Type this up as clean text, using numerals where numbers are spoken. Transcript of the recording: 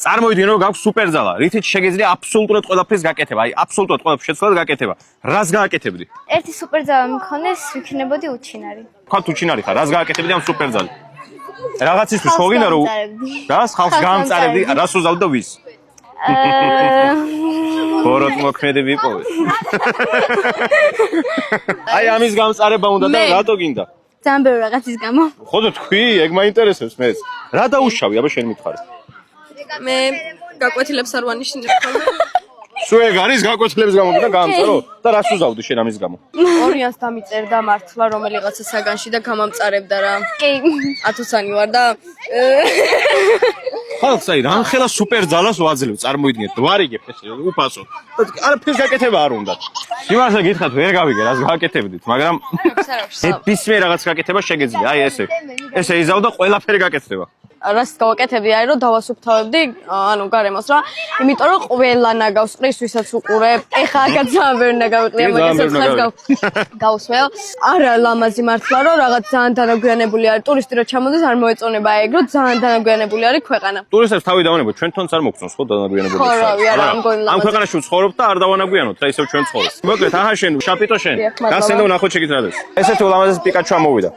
წარმოვიდგინე რომ გაქვს სუპერძალა, რითიც შეგეძლია აბსოლუტურად ყველაფრის გაკეთება, აი აბსოლუტურად ყველაფრის შეცვლად გაკეთება. რას გააკეთებდი? ერთი სუპერძალა მქონდეს, ვიქნებოდი უჩინარი. თქვა უჩინარი ხარ, რას გააკეთებდი ამ სუპერძალით? რაღაცისთვის ხო გინდა რომ რას ხალხს გაამწარებდი, რას უზავდი და ვის? ხოროთ მოქმედი ვიპოვე. აი ამის გამწარება უნდა და რატო გინდა? ძალიან ბევრი რაღაცის გამო. ხო და თქვი, ეგ მაინტერესებს მეც. რა დაუშავი, აბა შენ მითხარი. მე გაკვეთილებს არ ვანიშნებ ხოლმე. სულ ეგ არის გაკვეთილების გამო და გაამწარო და რას უზავდი შენ ამის გამო? ორიანს დამიწერდა მართლა რომელიღაცა საგანში და გამამწარებდა რა. კი. 1000-იანი ვარ და ხალხს აი რანხელა სუპერძალას ვაძლევ, წარმოიდგინეთ, ვარიგებ ეს უფასო. არაფერს გაკეთება არ უნდა. იმასე გითხრათ ვერ გავიგე რას გააკეთებდით, მაგრამ ნებისმიერ რაღაც გაკეთება შეგეძლია. აი ესე იზავ და ყველაფერი გაკეთდება. რას გავაკეთებდი არის რომ დავასუფთავებდი ანუ გარემოს რა იმიტომ რომ ყველა ნაგავს ყრის ვისაც უყურებ ეხა აქაც ძალიან ბევრი ნაგავიყლია მაგასაც გავსველ არა ლამაზი მართლა რომ რაღაც ძალიან დანაგვიანებული არის ტურისტი რო ჩამოდის არ მოეწონება ეგ რომ ძალიან დანაგვიანებული არის ქვეყანა ტურისტებს თავი დავანებოთ ჩვენ თონც არ მოგწონს ხო დანაგვიანებული ხო რავი არა ამგონი ამ ქვეყანაში ვცხოვრობ და არ დავანაგვიანოთ რა ისევ ჩვენ ცხოვრობ მოკლედ აჰა შენ შაპიტო შენ გასცენ და ვნახოთ შეგით რა ეს ესეთი ულამაზესი პიკაჩუ ამოვიდა